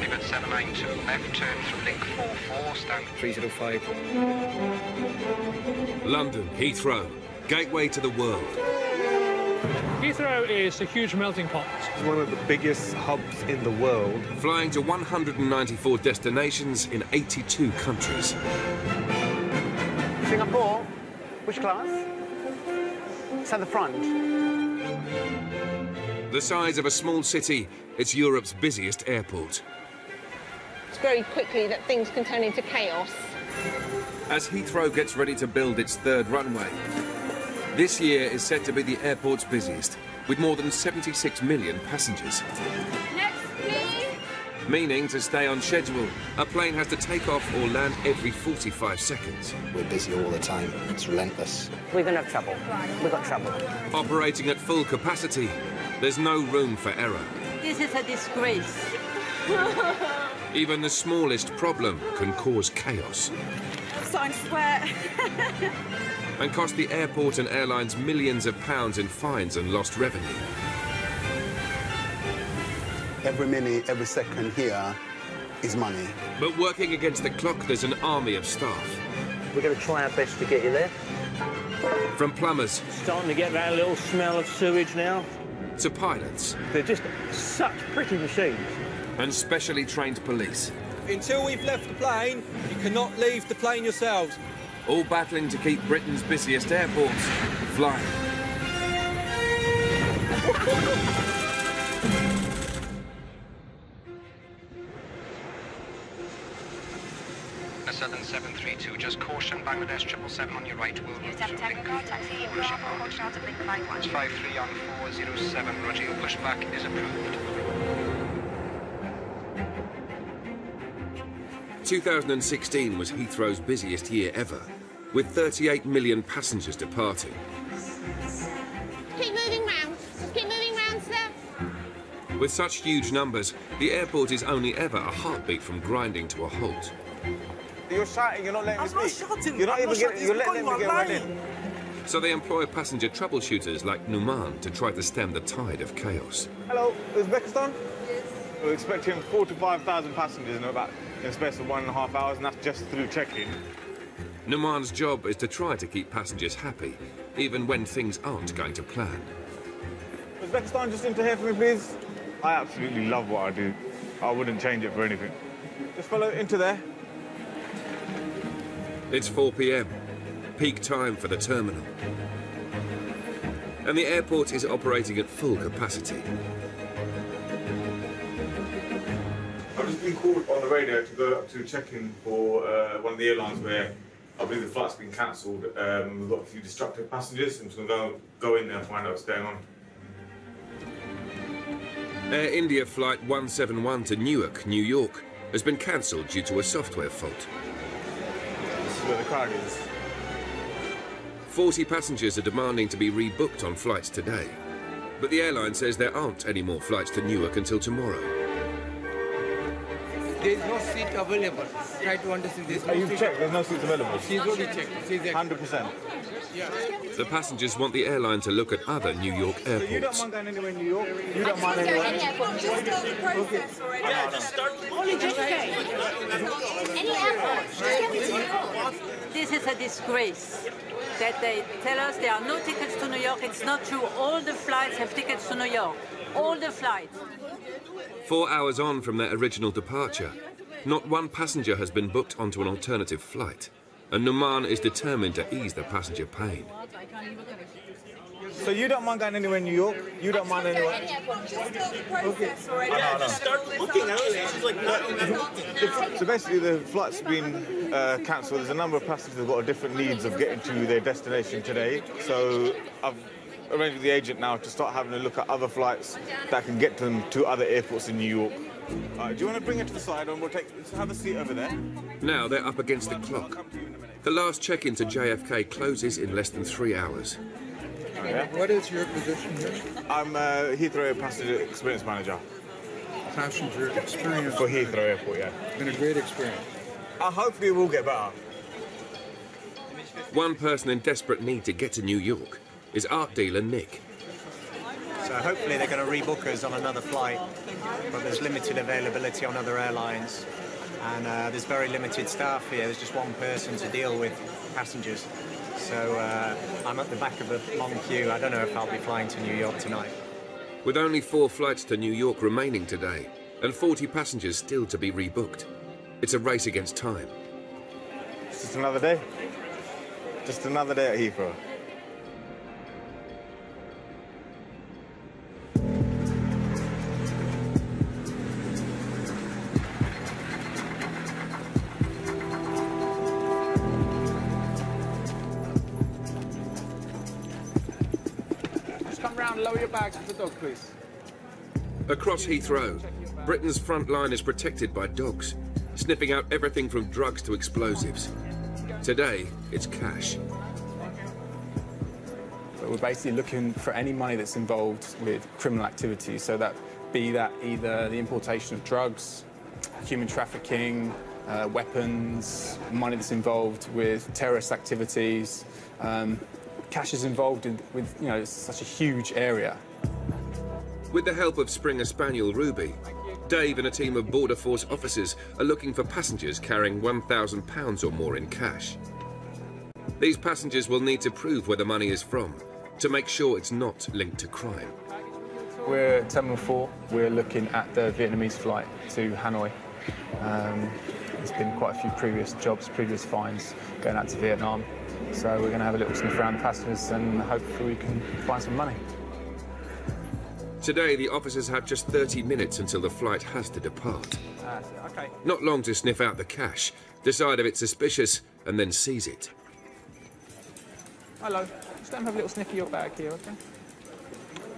Pivot 792, left turn through link 44, stand 305. London, Heathrow, gateway to the world. Heathrow is a huge melting pot. It's one of the biggest hubs in the world. Flying to 194 destinations in 82 countries. Singapore, which class? It's at the front. The size of a small city, it's Europe's busiest airport. It's very quickly that things can turn into chaos. As Heathrow gets ready to build its third runway, this year is set to be the airport's busiest, with more than 76 million passengers. Next, please. Meaning, to stay on schedule, a plane has to take off or land every 45 seconds. We're busy all the time. It's relentless. We're going to have trouble. We've got trouble. Operating at full capacity, there's no room for error. This is a disgrace. Even the smallest problem can cause chaos. Starting to sweat. And cost the airport and airlines millions of pounds in fines and lost revenue. Every minute, every second here is money. But working against the clock, there's an army of staff. We're going to try our best to get you there. From plumbers... Starting to get that little smell of sewage now. ...to pilots. They're just such pretty machines. And specially trained police. Until we've left the plane, you cannot leave the plane yourselves. All battling to keep Britain's busiest airports flying. Southern 732, just caution, Bangladesh 777 on your right will move through link. It's 53 on 407, Roger, your pushback is approved. 2016 was Heathrow's busiest year ever, with 38 million passengers departing. Keep moving round. Just keep moving round, sir. With such huge numbers, the airport is only ever a heartbeat from grinding to a halt. You're shouting, you're not letting me speak. Shouting. You're not even getting, you're letting me get right in. So they employ passenger troubleshooters like Numan to try to stem the tide of chaos. Hello, Uzbekistan? Yes. We're expecting 4,000 to 5,000 passengers in a space of 1.5 hours, and that's just through check-in. Numan's job is to try to keep passengers happy, even when things aren't going to plan. Uzbekistan, just into here for me, please. I absolutely love what I do. I wouldn't change it for anything. Just follow into there. It's 4 p.m, peak time for the terminal. And the airport is operating at full capacity. I've just been called on the radio to go up to check-in for one of the airlines where I believe the flight's been cancelled. We've got a few destructive passengers. I'm just going to go in there and find out what's going on. Air India Flight 171 to Newark, New York, has been cancelled due to a software fault. This is where the crowd is. 40 passengers are demanding to be rebooked on flights today. But the airline says there aren't any more flights to Newark until tomorrow. There is no seat available. Try to understand this. You've checked, there's no seats available? She's already checked. 100%. Yeah. The passengers want the airline to look at other New York airports. So you don't mind going anywhere in New York? You don't mind anywhere? Any airport. Just start the process already. Yeah, just start. Only JFK. Any airport. Just get me to New York. This is a disgrace that they tell us there are no tickets to New York. It's not true. All the flights have tickets to New York. All the flights. 4 hours on from their original departure, not one passenger has been booked onto an alternative flight. And Numan is determined to ease the passenger pain. So you don't mind going anywhere in New York? You don't mind anywhere? Any airport. Just start the process already. Yeah, just start looking at it. She's like, So basically the flight's been cancelled. There's a number of passengers who've got different needs of getting to their destination today. So I've arranged with the agent now to start having a look at other flights that can get them to other airports in New York. Do you want to bring it to the side and we'll have a seat over there? Now they're up against the clock. The last check-in to JFK closes in less than 3 hours. Yeah. What is your position here? I'm Heathrow Passenger Experience Manager. Passenger experience. For Heathrow Airport, yeah. It's been a great experience. Hopefully it will get better. One person in desperate need to get to New York is art dealer Nick. So hopefully they're going to rebook us on another flight, but there's limited availability on other airlines, and there's very limited staff here. There's just one person to deal with passengers. So I'm at the back of a long queue. I don't know if I'll be flying to New York tonight. With only 4 flights to New York remaining today, and 40 passengers still to be rebooked, it's a race against time. It's just another day. Just another day at Heathrow. Just come round and lower your bags for the dog, please. Across Heathrow, Britain's front line is protected by dogs, sniffing out everything from drugs to explosives. Today, it's cash. But we're basically looking for any money that's involved with criminal activity, so that be that either the importation of drugs, human trafficking, weapons, money that's involved with terrorist activities. Cash is involved with, you know, it's such a huge area. With the help of Springer Spaniel Ruby, Dave and a team of Border Force officers are looking for passengers carrying £1,000 or more in cash. These passengers will need to prove where the money is from to make sure it's not linked to crime. We're at Terminal 4. We're looking at the Vietnamese flight to Hanoi. There's been quite a few previous jobs, previous fines going out to Vietnam. So we're going to have a little sniff around the passengers and hopefully we can find some money. Today, the officers have just 30 minutes until the flight has to depart. Okay. Not long to sniff out the cash, decide if it's suspicious, and then seize it. Hello. Just let me have a little sniff of your bag here, okay?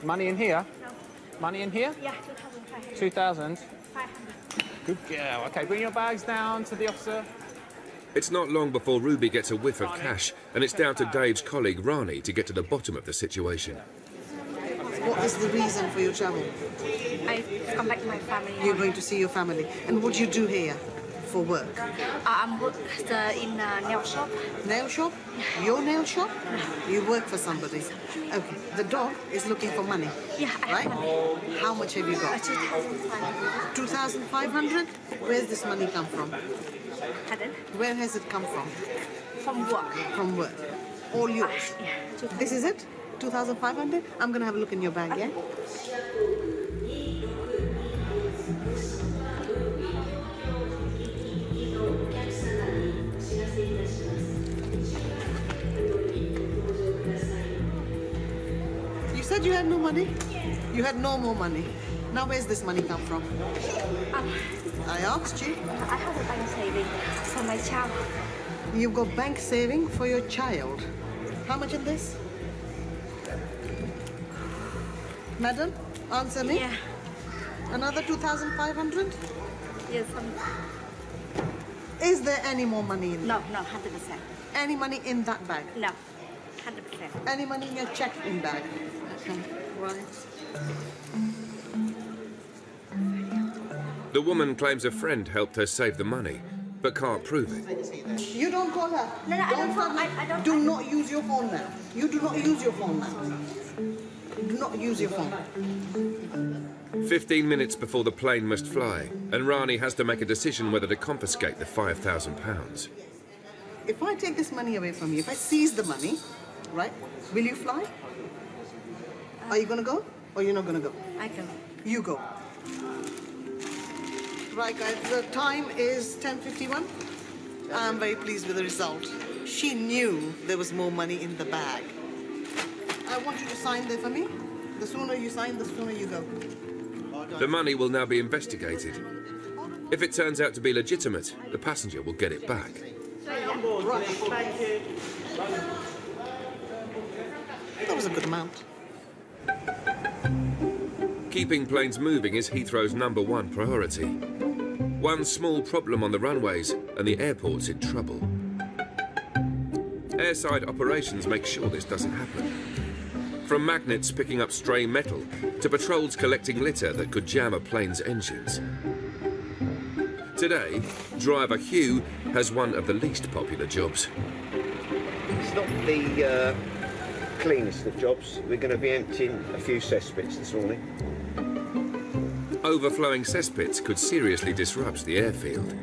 Money in here? No. Money in here? Yeah, 2,500. 2,000? 500. Good girl. Okay, bring your bags down to the officer. It's not long before Ruby gets a whiff of cash, and it's down to Dave's colleague, Rani, to get to the bottom of the situation. What is the reason for your travel? I come back to my family. You're going to see your family. And what do you do here for work? I'm work in a nail shop. Nail shop? Your nail shop? You work for somebody. Okay. The dog is looking for money. Yeah, I right? have money. How much have you got? 2,500. 2,500? Where's this money come from? Pardon? Where has it come from? From work. From work. All yours? Yeah. This is it? 2,500? I'm going to have a look in your bag, yeah? You said you had no money? You had no more money. Now where's this money come from? I asked you. I have a bank saving for my child. You've got bank saving for your child. How much in this? Madam, answer me. Yeah. Another 2,500? Yes. Is there any more money in No, 100%. Any money in that bag? No, 100%. Any money in your check-in bag? Okay, right. The woman claims a friend helped her save the money, but can't prove it. You don't call her. No, I don't. Do not use your phone now. You do not use your phone now. Do not use your phone. 15 minutes before the plane must fly, and Rani has to make a decision whether to confiscate the £5,000. If I take this money away from you, if I seize the money, right, will you fly? Are you going to go or you're not going to go? I go. You go. Right, guys, the time is 10:51. I'm very pleased with the result. She knew there was more money in the bag. I want you to sign there for me. The sooner you sign, the sooner you go. The money will now be investigated. If it turns out to be legitimate, the passenger will get it back. Right. That was a good amount. Keeping planes moving is Heathrow's #1 priority. One small problem on the runways and the airport's in trouble. Airside operations make sure this doesn't happen. From magnets picking up stray metal to patrols collecting litter that could jam a plane's engines. Today, driver Hugh has one of the least popular jobs. It's not the cleanest of jobs. We're going to be emptying a few cesspits this morning. Overflowing cesspits could seriously disrupt the airfield.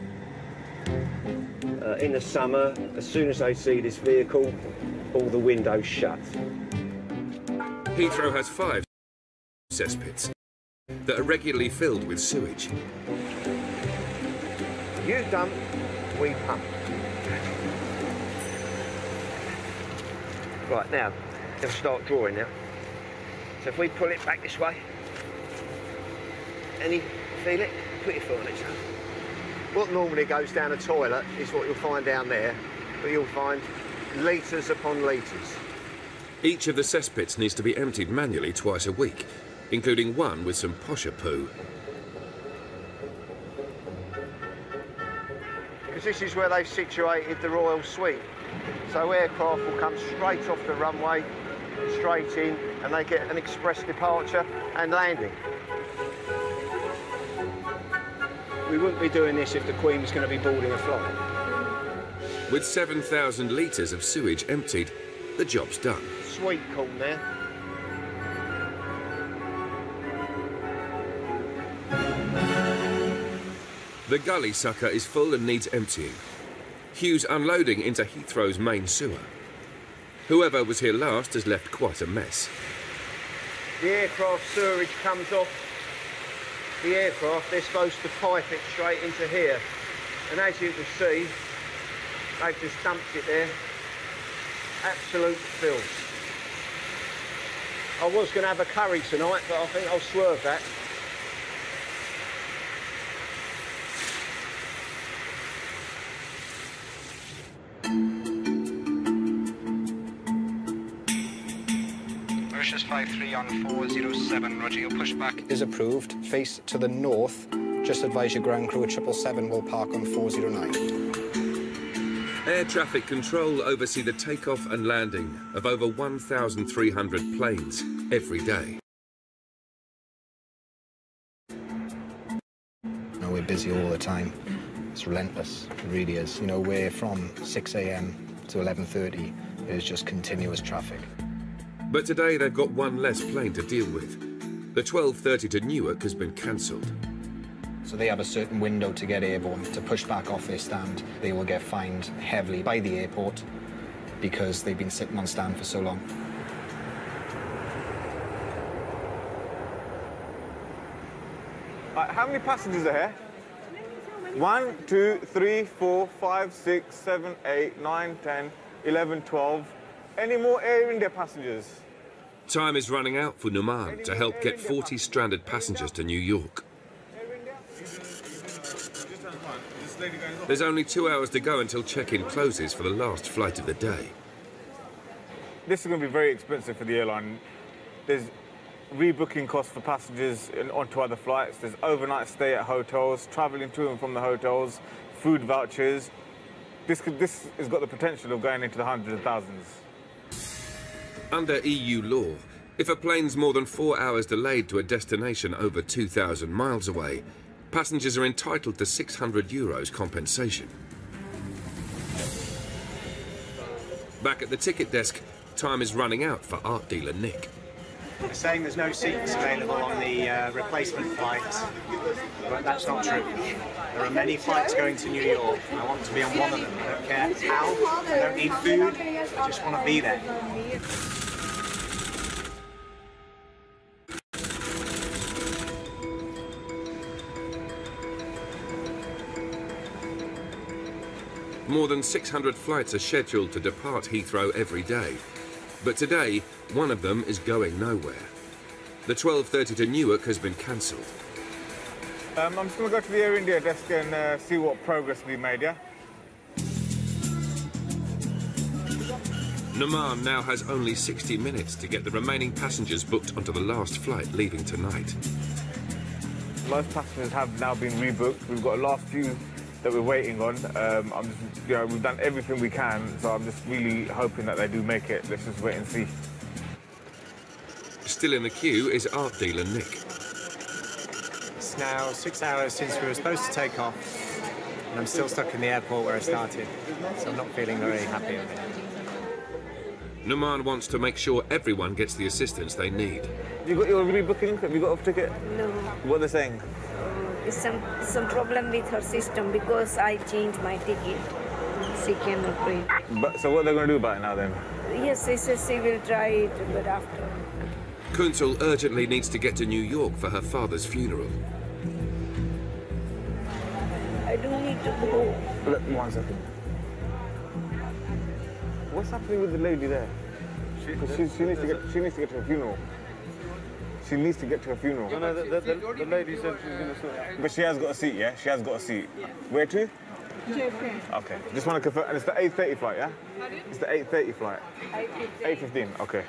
In the summer, as soon as they see this vehicle, all the windows shut. Heathrow has 5 cesspits that are regularly filled with sewage. You dump, we pump. Right, now, they'll start drawing now. So if we pull it back this way, any feel it? Put your foot on it, son. What normally goes down a toilet is what you'll find down there, but you'll find litres upon litres. Each of the cesspits needs to be emptied manually twice a week, including one with some posher poo. Because this is where they've situated the Royal Suite. So aircraft will come straight off the runway, straight in, and they get an express departure and landing. We wouldn't be doing this if the Queen was going to be boarding a flight. With 7,000 litres of sewage emptied, the job's done. Sweet corn there. The gully sucker is full and needs emptying. Hugh's unloading into Heathrow's main sewer. Whoever was here last has left quite a mess. The aircraft sewerage comes off the aircraft. They're supposed to pipe it straight into here. And as you can see, they've just dumped it there. Absolute filth. I was going to have a curry tonight, but I think I'll swerve that. Mauritius 53 on 407, roger, your pushback. Is approved. Face to the north. Just advise your ground crew at 777 will park on 409. Air traffic control oversee the takeoff and landing of over 1,300 planes every day. No, we're busy all the time. It's relentless, it really is. You know, we're from 6 a.m. to 11:30. There's just continuous traffic. But today they've got one less plane to deal with. The 12:30 to Newark has been cancelled. So they have a certain window to get airborne. To push back off their stand, they will get fined heavily by the airport because they've been sitting on stand for so long. How many passengers are here? 1, 2, 3, 4, 5, 6, 7, 8, 9, 10, 11, 12. Any more Air India passengers? Time is running out for Numan to help get 40 stranded passengers to New York. There's only 2 hours to go until check-in closes for the last flight of the day. This is going to be very expensive for the airline. There's rebooking costs for passengers onto other flights. There's overnight stay at hotels, travelling to and from the hotels, food vouchers. This has got the potential of going into the hundreds of thousands. Under EU law, if a plane's more than 4 hours delayed to a destination over 2,000 miles away, passengers are entitled to €600 compensation. Back at the ticket desk, time is running out for art dealer Nick. They're saying there's no seats available on the replacement flights, but that's not true. There are many flights going to New York. I want to be on one of them. I don't care how, I don't need food, I just want to be there. More than 600 flights are scheduled to depart Heathrow every day. But today, one of them is going nowhere. The 12:30 to Newark has been cancelled. I'm just going to go to the Air India desk and see what progress we made, yeah? Numan now has only 60 minutes to get the remaining passengers booked onto the last flight leaving tonight. Most passengers have now been rebooked. We've got a last few that we're waiting on. We've done everything we can, so I'm just really hoping that they do make it. Let's just wait and see. Still in the queue is art dealer Nick. It's now 6 hours since we were supposed to take off, and I'm still stuck in the airport where I started, so I'm not feeling very happy with it. Numan wants to make sure everyone gets the assistance they need. You got your rebooking? Have you got off ticket? No. What are they saying? It's some problem with her system because I changed my ticket. She cannot pay. But, so what are they going to do about it now then? Yes, she says she will try it, but after. Kuntal urgently needs to get to New York for her father's funeral. I don't need to go. Look, 1 second. What's happening with the lady there? She needs to get to her funeral. She needs to get to her funeral. No, the lady said she was going to sort it out. But she has got a seat, yeah? She has got a seat. Yeah. Where to? JFK. Okay. Just want to confirm. And it's the 8:30 flight, yeah? It's the 8:30 flight. 8:15. Okay.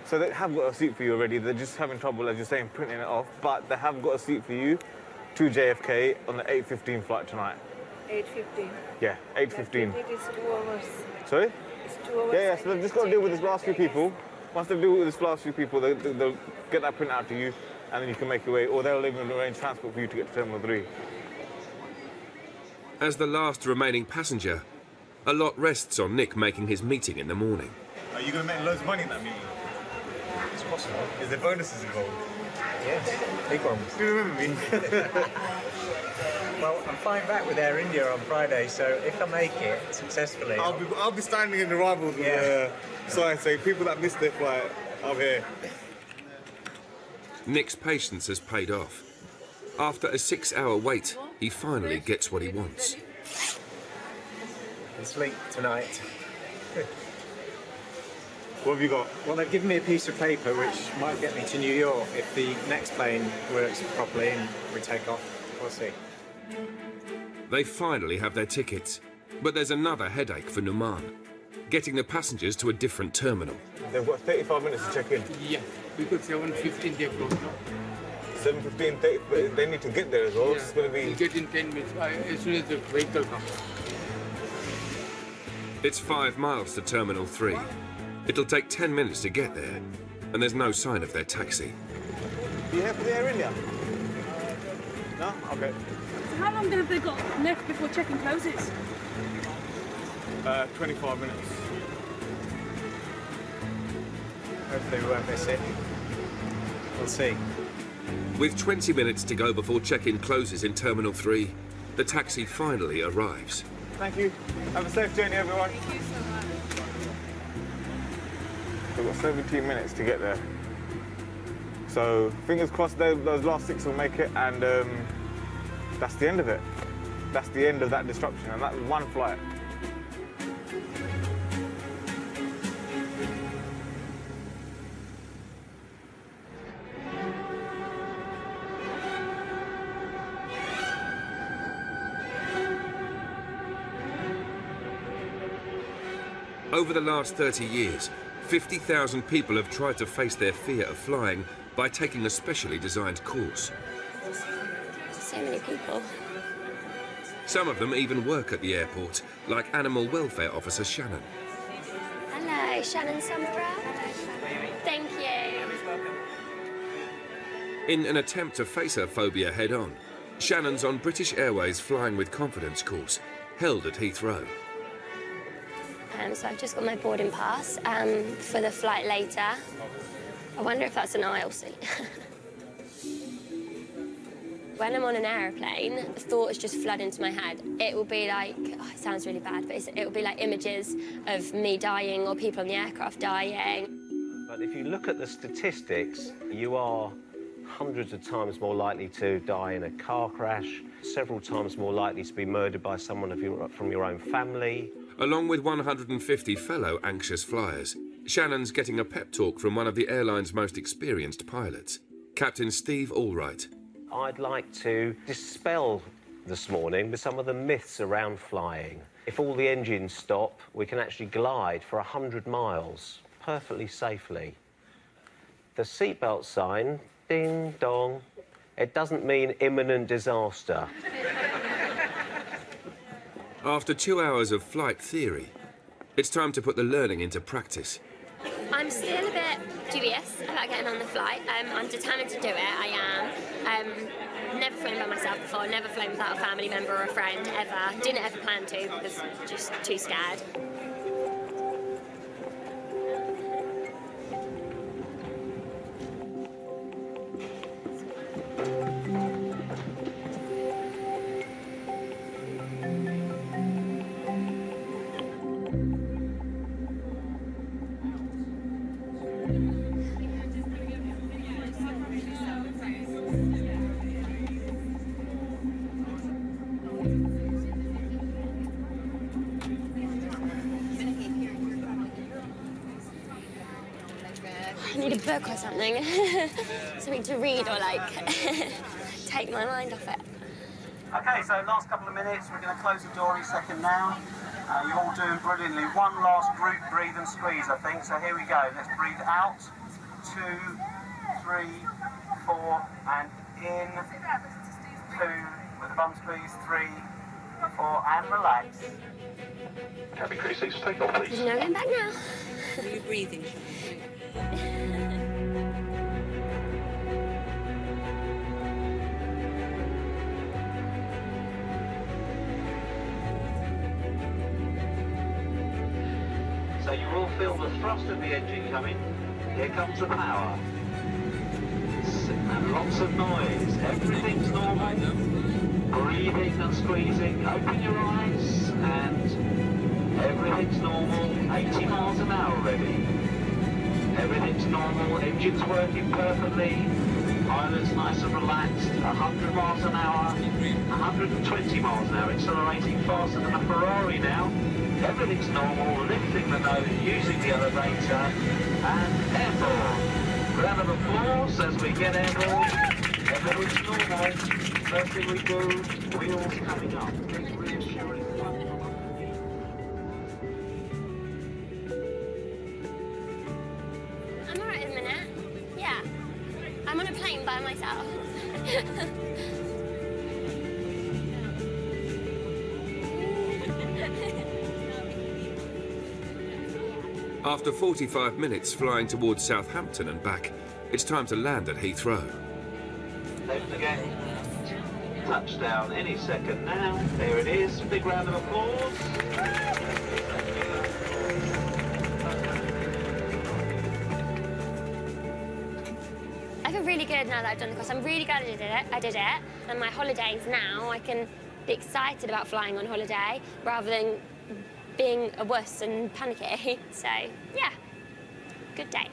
So they have got a seat for you already. They're just having trouble, as you're saying, printing it off. But they have got a seat for you to JFK on the 8:15 flight tonight. 8:15. Yeah, 8:15. It is 2 hours. Sorry? It's 2 hours. Yeah, so they've just got to deal with this last few people. Once they deal with this last few people, they'll get that print out to you, and then you can make your way, or they'll even arrange transport for you to get to Terminal 3. As the last remaining passenger, a lot rests on Nick making his meeting in the morning. Are you going to make loads of money in that meeting? It's possible. Is there bonuses involved? Yes, big ones. Do you remember me? Well, I'm flying back with Air India on Friday, so if I make it successfully... I'll be standing in the rivals with signs saying people that missed their flight, I'm here. Nick's patience has paid off. After a 6-hour wait, he finally gets what he wants. I'll sleep tonight. What have you got? Well, they've given me a piece of paper which might get me to New York if the next plane works properly and we take off. We'll see. They finally have their tickets, but there's another headache for Numan. Getting the passengers to a different terminal. They've got 35 minutes to check in. Yeah, because 7:15 they close. 7:15, but they need to get there as well. Yeah, It's going to be... we'll get in 10 minutes as soon as the vehicle comes. It's 5 miles to Terminal 3. It'll take 10 minutes to get there, and there's no sign of their taxi. You here for the Air India? No? Okay. So how long have they got left before check-in closes? 25 minutes. Hopefully we won't miss it. We'll see. With 20 minutes to go before check-in closes in Terminal 3, the taxi finally arrives. Thank you. Have a safe journey, everyone. Thank you so much. We've got 17 minutes to get there. So, fingers crossed those last 6 will make it, and that's the end of it. That's the end of that disruption, and that was one flight. Over the last 30 years, 50,000 people have tried to face their fear of flying by taking a specially designed course. So many people. Some of them even work at the airport, like Animal Welfare Officer Shannon. Hello, Shannon Summerer. Thank you. In an attempt to face her phobia head-on, Shannon's on British Airways Flying with Confidence course, held at Heathrow. So I've just got my boarding pass for the flight later. I wonder if that's an aisle seat. When I'm on an aeroplane, thoughts just flood into my head. It will be like, oh, it sounds really bad, but it will be like images of me dying or people on the aircraft dying. But if you look at the statistics, you are hundreds of times more likely to die in a car crash, several times more likely to be murdered by someone from your own family. Along with 150 fellow anxious flyers, Shannon's getting a pep talk from one of the airline's most experienced pilots, Captain Steve Allwright. I'd like to dispel this morning with some of the myths around flying. If all the engines stop, we can actually glide for 100 miles perfectly safely. The seatbelt sign, ding dong, it doesn't mean imminent disaster. After 2 hours of flight theory, it's time to put the learning into practice. I'm still a bit dubious about getting on the flight. I'm determined to do it, I am. Never flown by myself before, never flown without a family member or a friend, ever. Didn't ever plan to because just too scared. book or something. Something to read or like take my mind off it. Okay, so last couple of minutes, we're going to close the door any second now. You're all doing brilliantly. One last group breathe and squeeze, I think. So here we go. Let's breathe out. 2, 3, 4, and in. 2, with the bum squeeze. 3, 4, and relax. Cabin crew seats, take off, please. There's no going back now. Are you breathing? So you all feel the thrust of the engine coming. Here comes the power. And lots of noise. Everything's normal. Breathing and squeezing. Open your eyes and everything's normal. 80 miles an hour already. Everything's normal. Engine's working perfectly. Pilot's nice and relaxed. 100 miles an hour. 120 miles an hour. Accelerating faster than a Ferrari now. Everything's normal, lifting the nose, using the elevator, and airborne. Round of applause as we get airborne. Everything's normal. First thing we do, wheels coming up. Big reassuring. I'm alright in a minute. Yeah. I'm on a plane by myself. After 45 minutes flying towards Southampton and back, it's time to land at Heathrow. Left again. Touchdown any second now. There it is. Big round of applause. I feel really good now that I've done the course. I'm really glad I did it. And my holidays now, I can be excited about flying on holiday rather than being a wuss and panicky. So, yeah, good day.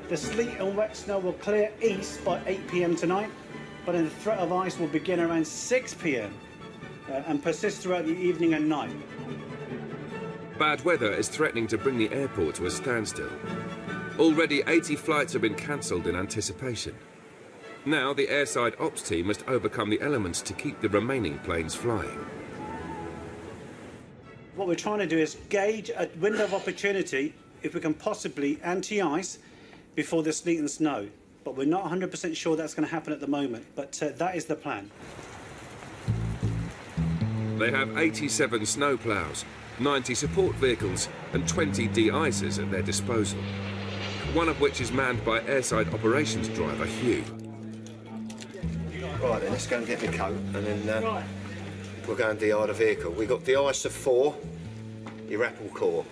The sleet and wet snow will clear east by 8 p.m. tonight, but then the threat of ice will begin around 6 p.m. And persist throughout the evening and night. Bad weather is threatening to bring the airport to a standstill. Already 80 flights have been cancelled in anticipation. Now the airside ops team must overcome the elements to keep the remaining planes flying. What we're trying to do is gauge a window of opportunity if we can possibly anti-ice before the sleet and snow. But we're not 100% sure that's going to happen at the moment, but that is the plan. They have 87 snowplows, 90 support vehicles and 20 de-icers at their disposal. One of which is manned by airside operations driver Hugh. Right then, let's go and get my coat and then we'll go and de-eye the vehicle. We've got de-icer 4, your apple core.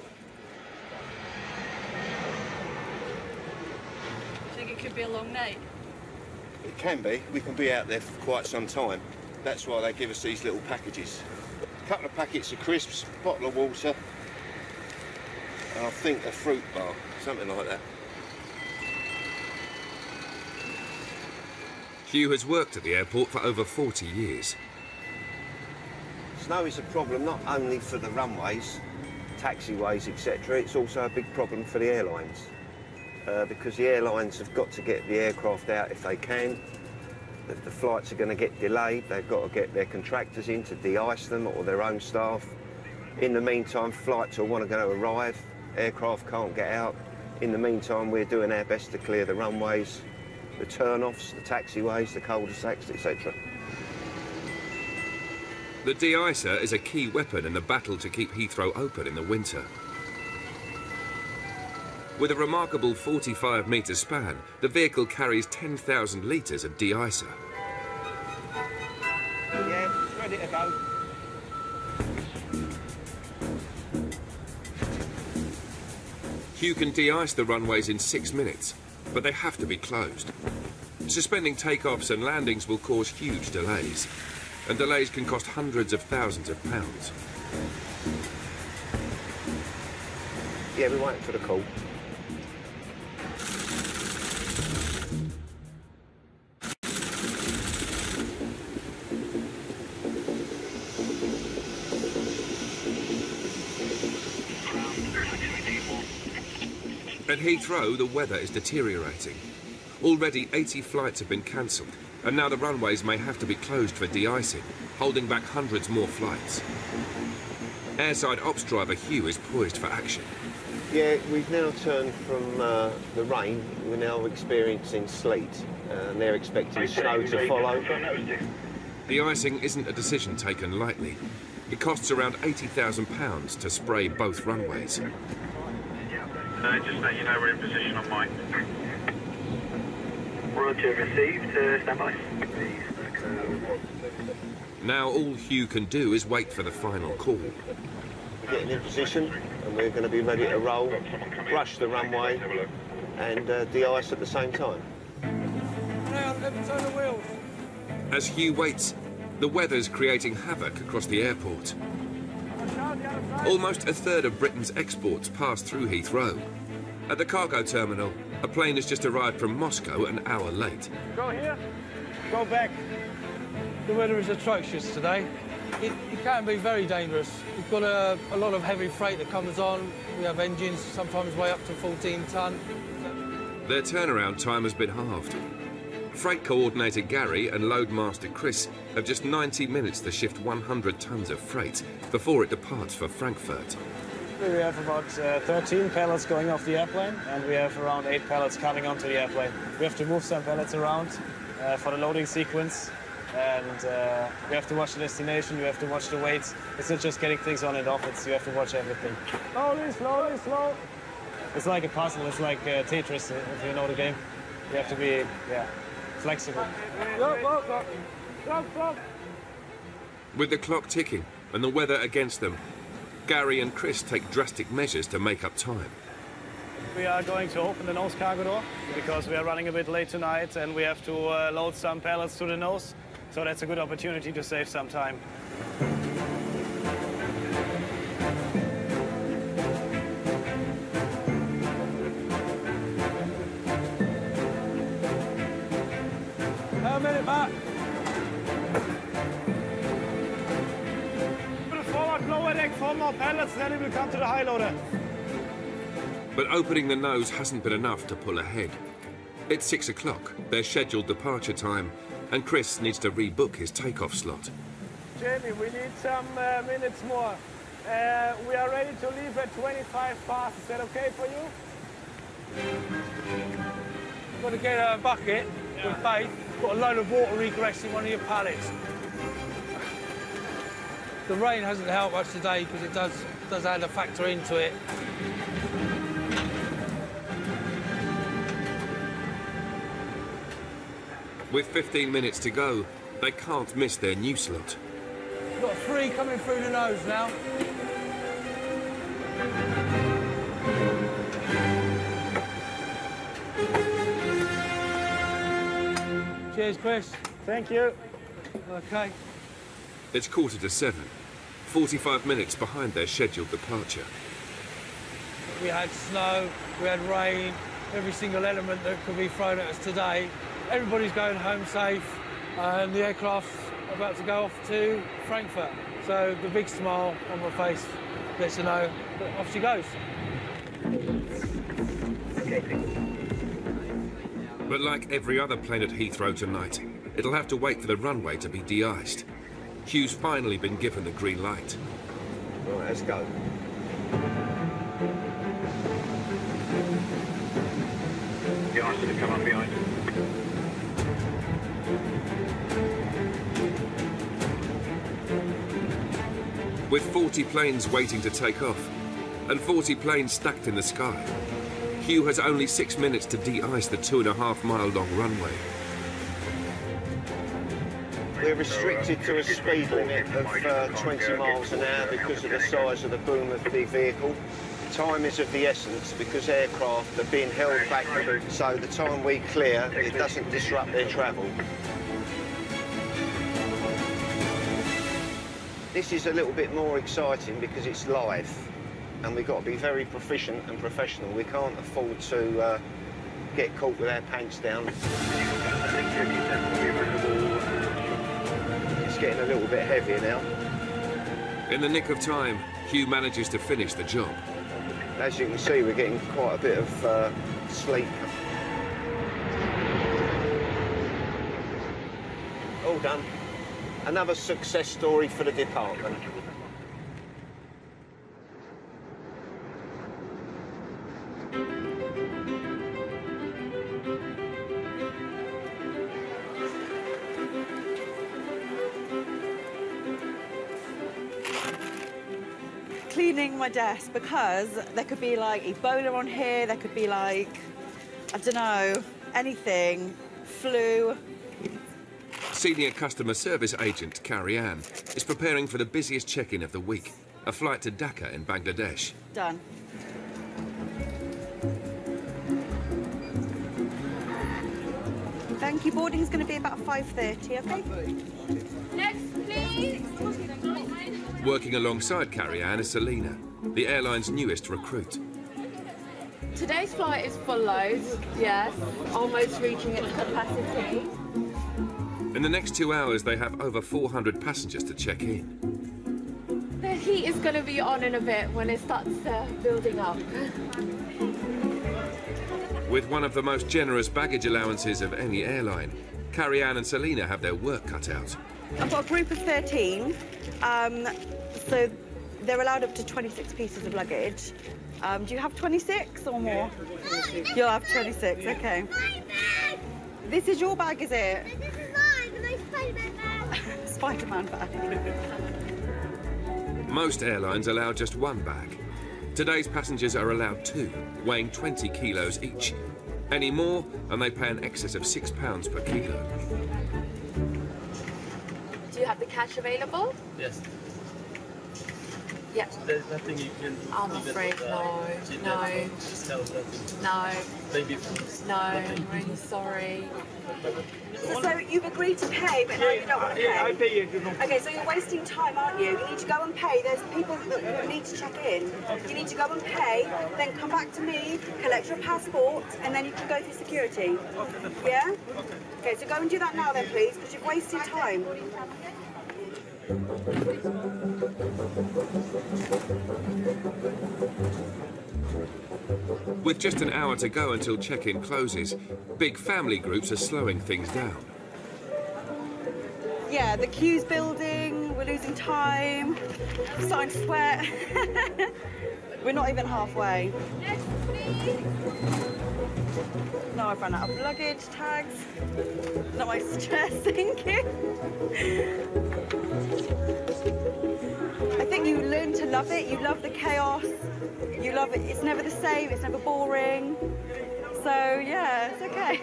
Do you think it could be a long night? It can be. We can be out there for quite some time. That's why they give us these little packages. A couple of packets of crisps, bottle of water, and I think a fruit bar, something like that. Hugh has worked at the airport for over 40 years. Snow is a problem not only for the runways, taxiways, etc. It's also a big problem for the airlines because the airlines have got to get the aircraft out if they can. If the flights are going to get delayed, they've got to get their contractors in to de-ice them or their own staff. In the meantime, flights will want to go to arrive, aircraft can't get out. In the meantime, we're doing our best to clear the runways, the turn-offs, the taxiways, the cul-de-sacs, etc. The de-icer is a key weapon in the battle to keep Heathrow open in the winter. With a remarkable 45-metre span, the vehicle carries 10,000 litres of de-icer. Yeah, ready to go. Hugh can de-ice the runways in 6 minutes, but they have to be closed. Suspending takeoffs and landings will cause huge delays, and delays can cost hundreds of thousands of pounds. Yeah, we're waiting for the call. At Heathrow, the weather is deteriorating. Already 80 flights have been cancelled, and now the runways may have to be closed for de-icing, holding back hundreds more flights. Airside ops driver Hugh is poised for action. Yeah, we've now turned from the rain. We're now experiencing sleet, and they're expecting snow to follow. De-icing isn't a decision taken lightly. It costs around £80,000 to spray both runways. Just let you know we're in position on mine. Roger, received. Stand by. Now all Hugh can do is wait for the final call. We're getting in position, and we're going to be ready to roll, brush the runway, and de-ice at the same time. Now, let me turn the wheels. As Hugh waits, the weather's creating havoc across the airport. Almost a third of Britain's exports pass through Heathrow. At the cargo terminal, a plane has just arrived from Moscow an hour late. Go here, go back. The weather is atrocious today. It can be very dangerous. We've got a lot of heavy freight that comes on. We have engines sometimes way up to 14 tonne. Their turnaround time has been halved. Freight coordinator Gary and loadmaster Chris have just 90 minutes to shift 100 tonnes of freight before it departs for Frankfurt. We have about 13 pallets going off the airplane, and we have around 8 pallets coming onto the airplane. We have to move some pallets around for the loading sequence, and we have to watch the destination, we have to watch the weights. It's not just getting things on and off, you have to watch everything. Slowly, slowly, slow. It's like a puzzle, it's like Tetris, if you know the game. You have to be, flexible. With the clock ticking and the weather against them, Gary and Chris take drastic measures to make up time. We are going to open the nose cargo door because we are running a bit late tonight and we have to load some pallets to the nose. So that's a good opportunity to save some time. How many back? Put it forward, lower deck, 4 more pallets, then it will come to the high loader. But opening the nose hasn't been enough to pull ahead. It's 6 o'clock, their scheduled departure time, and Chris needs to rebook his takeoff slot. Jamie, we need some minutes more. We are ready to leave at 25 past. Is that okay for you? Got to get a bucket with bait. Got a load of water regress in one of your pallets. The rain hasn't helped much today because it does add a factor into it. With 15 minutes to go, they can't miss their new slot. We've got 3 coming through the nose now. Cheers, Chris. Thank you. OK. It's 7:15, 45 minutes behind their scheduled departure. We had snow, we had rain, every single element that could be thrown at us today. Everybody's going home safe, and the aircraft's about to go off to Frankfurt. So the big smile on my face lets you know that off she goes. But like every other plane at Heathrow tonight, it'll have to wait for the runway to be de-iced. Hugh's finally been given the green light. Right, let's go. The ice to come up behind. With 40 planes waiting to take off, and 40 planes stacked in the sky, Hugh has only 6 minutes to de-ice the 2.5-mile-long runway. We're restricted to a speed limit of 20 miles an hour because of the size of the boom of the vehicle. Time is of the essence because aircraft are being held back, so the time we clear, it doesn't disrupt their travel. This is a little bit more exciting because it's live, and we've got to be very proficient and professional. We can't afford to get caught with our pants down. It's getting a little bit heavier now. In the nick of time, Hugh manages to finish the job. As you can see, we're getting quite a bit of sleep. All done. Another success story for the department. Cleaning my desk because there could be like Ebola on here, there could be like, I don't know, anything, flu. Senior customer service agent Carrie Ann is preparing for the busiest check-in of the week, a flight to Dhaka in Bangladesh. Done. Thank you. Boarding's going to be about 5:30, okay? Next, please. Working alongside Carrie Ann is Selena, the airline's newest recruit. Today's flight is full load, yes, almost reaching its capacity. In the next 2 hours, they have over 400 passengers to check in. The heat is going to be on in a bit when it starts building up. With one of the most generous baggage allowances of any airline, Carrie Ann and Selena have their work cut out. I've got a group of 13, so they're allowed up to 26 pieces of luggage. Do you have 26 or more? You'll have 26, okay. This is your bag, is it? This is mine, my Spider-Man bag. Spider-Man bag. Most airlines allow just one bag. Today's passengers are allowed 2, weighing 20 kilos each. Any more, and they pay an excess of £6 per kilo. Do you have the cash available? Yes. Yeah. There's nothing you can do. I'm afraid no. No. Maybe. No, I'm really sorry. So you've agreed to pay, but now you don't want to pay? Yeah, I pay you. Okay, so you're wasting time, aren't you? You need to go and pay. There's people that need to check in. You need to go and pay, then come back to me, collect your passport, and then you can go through security. Yeah? Okay, so go and do that now then, please, because you've wasted time. With just an hour to go until check-in closes, big family groups are slowing things down. Yeah, the queue's building, we're losing time, I'm starting to sweat. We're not even halfway. No, I've run out of luggage, tags. Not my stress, thank you. I think you learn to love it. You love the chaos. You love it. It's never the same. It's never boring. So, yeah, it's okay.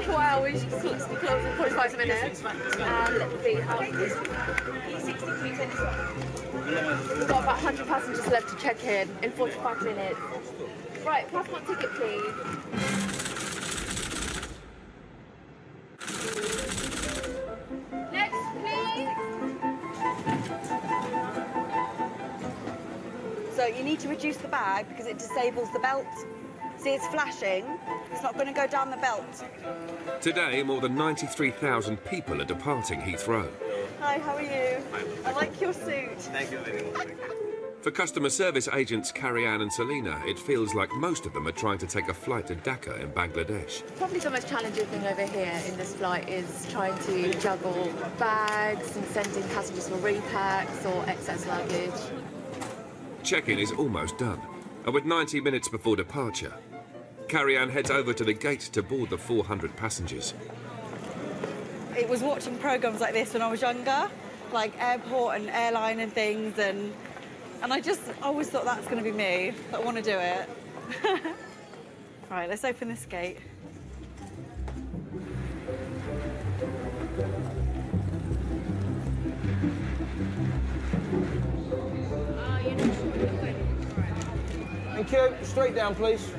Well, we should close in 45 minutes. And let's see how we've got about 100 passengers left to check in 45 minutes. Right, passport ticket, please. Next, please. So you need to reduce the bag because it disables the belt. See, it's flashing. It's not going to go down the belt. Today, more than 93,000 people are departing Heathrow. Hi, how are you? I like your suit. Thank you very much. For customer service agents Carrie Ann and Selena, it feels like most of them are trying to take a flight to Dhaka in Bangladesh. Probably the most challenging thing over here in this flight is trying to juggle bags and sending passengers for repacks or excess luggage. Check-in is almost done, and with 90 minutes before departure, Carrie Ann heads over to the gate to board the 400 passengers. It was watching programmes like this when I was younger, like airport and airline and things, and I just always thought that's going to be me. I want to do it. Right, let's open this gate. Thank you. Straight down, please.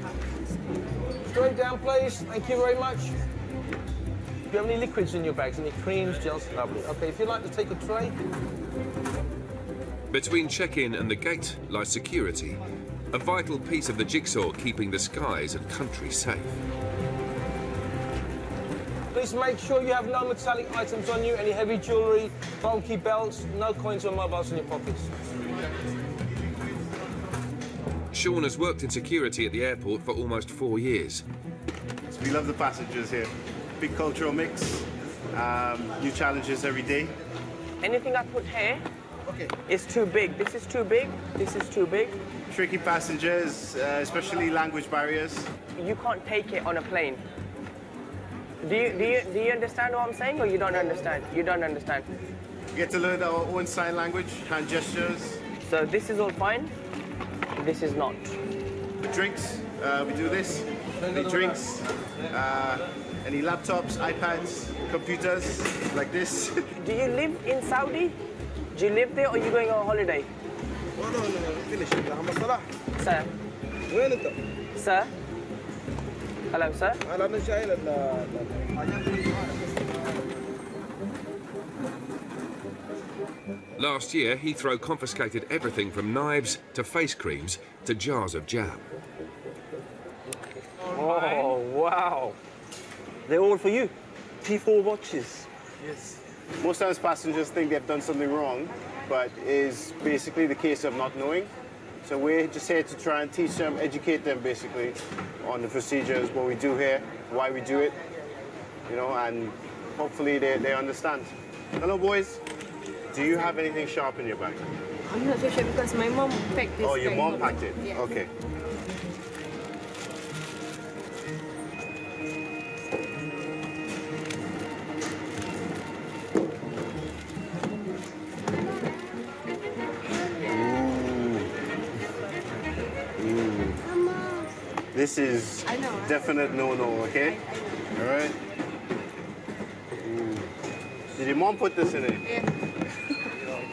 Straight down, please. Thank you very much. Do you have any liquids in your bags? Any creams, gels? Lovely. Okay, if you'd like to take a tray. Between check-in and the gate lies security, a vital piece of the jigsaw keeping the skies and country safe. Please make sure you have no metallic items on you, any heavy jewellery, bulky belts, no coins or mobiles in your pockets. Sean has worked in security at the airport for almost 4 years. So we love the passengers here. Big cultural mix, new challenges every day. Anything I put here is too big. This is too big, this is too big. Tricky passengers, especially language barriers. You can't take it on a plane. Do you understand what I'm saying, or you don't understand? You don't understand. We get to learn our own sign language, hand gestures. So this is all fine, this is not. The drinks, we do this. Any drinks, any laptops, iPads, computers, like this. Do you live in Saudi? Do you live there, or are you going on holiday? No, finish. Sir? Sir? Hello, sir? Last year, Heathrow confiscated everything from knives to face creams to jars of jam. Oh, wow. They're all for you. T4 watches. Yes. Most times passengers think they've done something wrong, but it's basically the case of not knowing. So we're just here to try and teach them, educate them basically on the procedures, what we do here, why we do it, you know, and hopefully they understand. Hello, boys. Do you have anything sharp in your bag? I'm not so sure because my mom packed this. Oh, your mom packed it? Yeah. Okay. This is definite no-no, okay? All right? Did your mom put this in it? Yeah.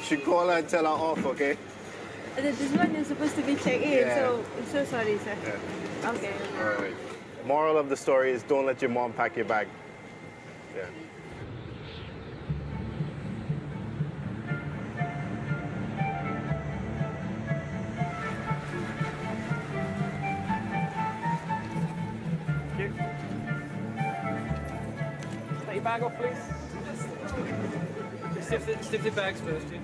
Should call her and tell her off, okay? This one is supposed to be checked in, so I'm so sorry, sir. Yeah. Okay. All right. Moral of the story is don't let your mom pack your bag. Yeah. Take your bag off, please. Stiff the bags first, yeah.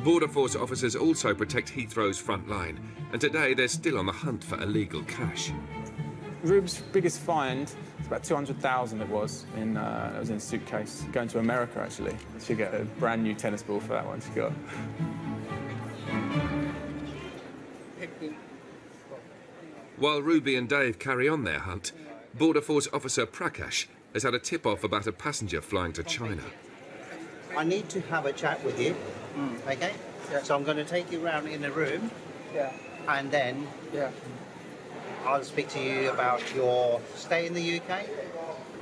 Border Force officers also protect Heathrow's front line, and today they're still on the hunt for illegal cash. Rube's biggest find, it's about 200,000 it was in a suitcase, going to America actually. She get a brand new tennis ball for that one she got. While Ruby and Dave carry on their hunt, Border Force officer Prakash has had a tip-off about a passenger flying to China. I need to have a chat with you, okay? Yeah. So I'm going to take you around in the room, and then I'll speak to you about your stay in the UK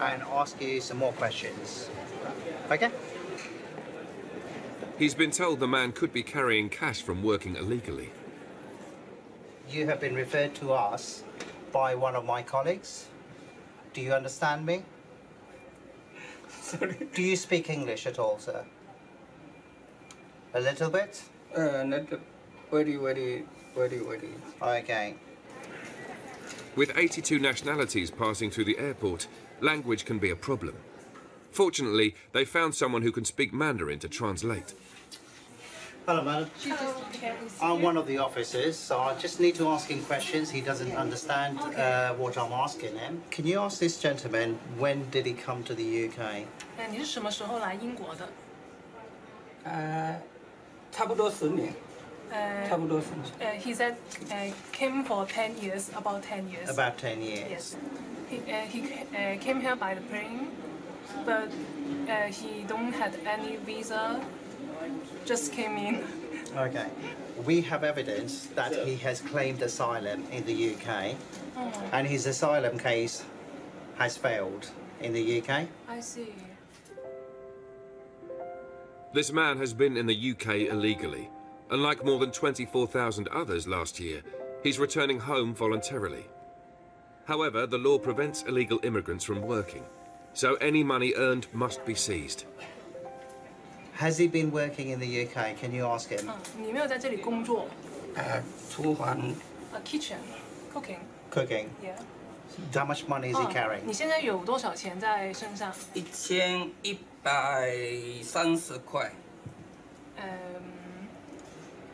and ask you some more questions, okay? He's been told the man could be carrying cash from working illegally. You have been referred to us by one of my colleagues. Do you understand me? Sorry. Do you speak English at all, sir? A little bit? Not very. Okay. With 82 nationalities passing through the airport, language can be a problem. Fortunately, they found someone who can speak Mandarin to translate. Hello, madam. I'm one of the officers, so I just need to ask him questions. He doesn't understand what I'm asking him. Can you ask this gentleman, when did he come to the UK? 你是什么时候来英国的？差不多10年。差不多10年。He said came for 10 years, about 10 years. About 10 years. Yes. He came here by the plane, but he don't have any visa. Just came in. Okay. We have evidence that he has claimed asylum in the UK, and his asylum case has failed in the UK. I see. This man has been in the UK illegally, and like more than 24,000 others last year, he's returning home voluntarily. However, the law prevents illegal immigrants from working, so any money earned must be seized. Has he been working in the UK? Can you ask him? 你没有在这里工作？厨房。Kitchen, cooking. Cooking. Yeah. How much money is he carrying? 你现在有多少钱在身上？1130块。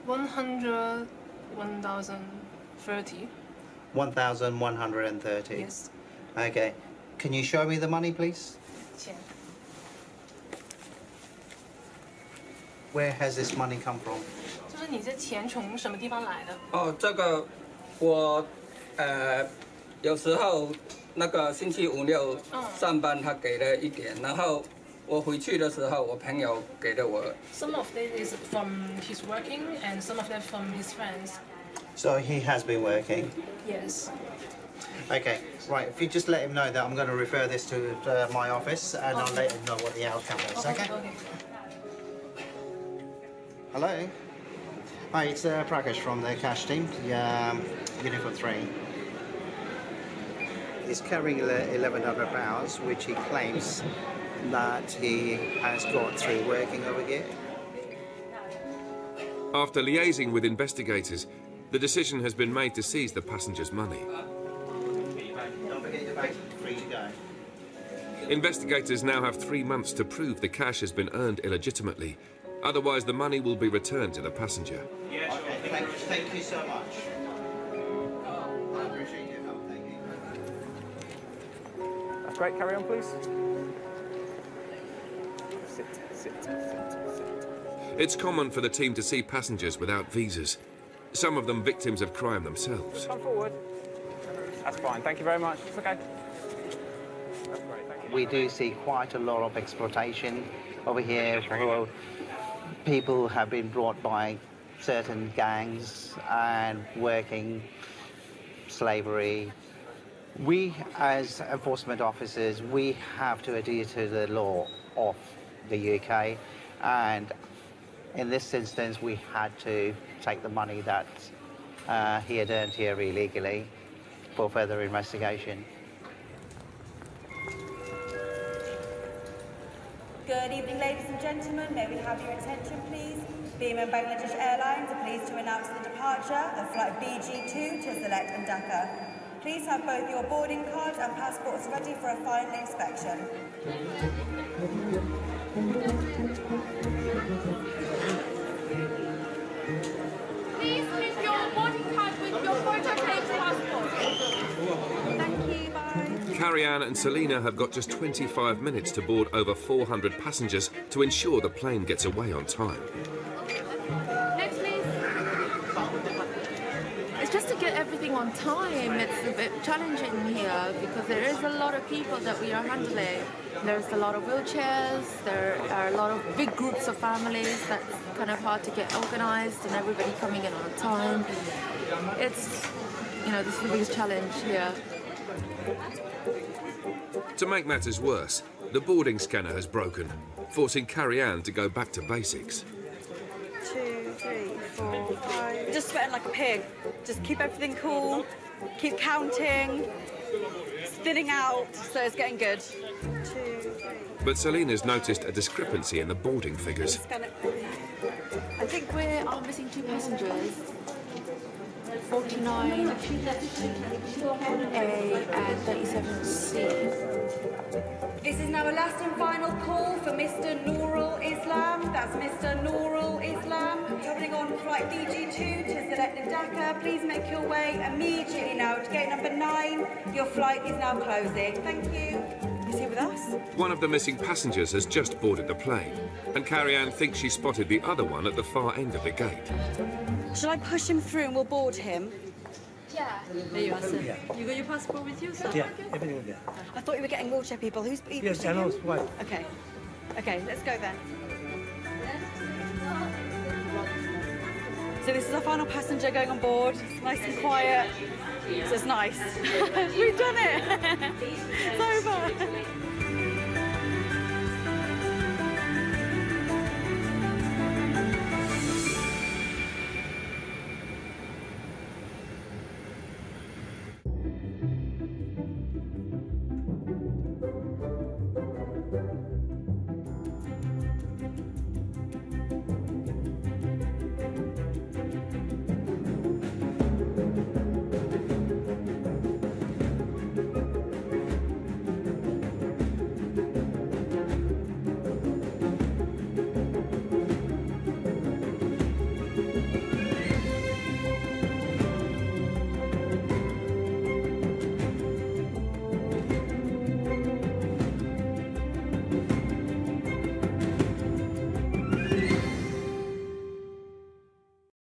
130. 1,130. Yes. Okay. Can you show me the money, please? 钱。Where has this money come from? 就是你这钱从什么地方来的？哦，这个我有时候那个星期五六上班，他给了一点，然后我回去的时候，我朋友给了我。Some of it is from his working, and some of it from his friends. So he has been working? Yes. Okay, right. If you just let him know that I'm going to refer this to my office, and I'll let him know what the outcome is, okay? Hello? Hi, it's Prakash from the cash team, Uniform 3. He's carrying £1,100, which he claims that he has got through working over here. After liaising with investigators, the decision has been made to seize the passengers' money. Don't forget your bag, free to go. Investigators now have 3 months to prove the cash has been earned illegitimately. Otherwise, the money will be returned to the passenger. Yes, okay, thank you so much. I appreciate your help, thank you. That's great. Carry on, please. Sit, sit, sit, sit. It's common for the team to see passengers without visas. Some of them victims of crime themselves. Come forward. That's fine. Thank you very much. It's okay. That's great. Thank you. We do see quite a lot of exploitation over here. People have been brought by certain gangs and working, slavery. We, as enforcement officers, we have to adhere to the law of the UK, and in this instance, we had to take the money that he had earned here illegally for further investigation. Good evening, ladies and gentlemen. May we have your attention, please? Beam and Bangladesh Airlines are pleased to announce the departure of flight BG2 to Sylhet and Dhaka. Please have both your boarding cards and passports ready for a final inspection. Please keep your boarding card with your photo-tape passport. Thank you, bye. Carrie-Anne and Selina have got just 25 minutes to board over 400 passengers to ensure the plane gets away on time. Next, please. It's just to get everything on time. It's a bit challenging here because there is a lot of people that we are handling. There's a lot of wheelchairs, there are a lot of big groups of families that's kind of hard to get organised and everybody coming in on time. It's, you know, this is the biggest challenge here. To make matters worse, the boarding scanner has broken, forcing Carrie-Anne to go back to basics. 2, 3, 4, 5. Just sweating like a pig. Just keep everything cool, keep counting, spinning out, so it's getting good. 2, 3. But Selina's noticed a discrepancy in the boarding figures. I think we are missing 2 passengers. 49A and 37C. This is now a last and final call for Mr. Nurul Islam. That's Mr. Nurul Islam. Travelling on flight BG2 to Sylhet and Dhaka. Please make your way immediately now to gate number 9. Your flight is now closing. Thank you. Is he with us? One of the missing passengers has just boarded the plane, and Carrie-Anne thinks she spotted the other one at the far end of the gate. Shall I push him through and we'll board him? Yeah. There you are, sir. You got your passport with you, sir? Yeah, everything there. I thought you were getting wheelchair people. Who's Yes, I know, it's right. Okay. Okay, let's go then. So this is our final passenger going on board. It's nice and quiet. So it's nice. We've done it. It's over.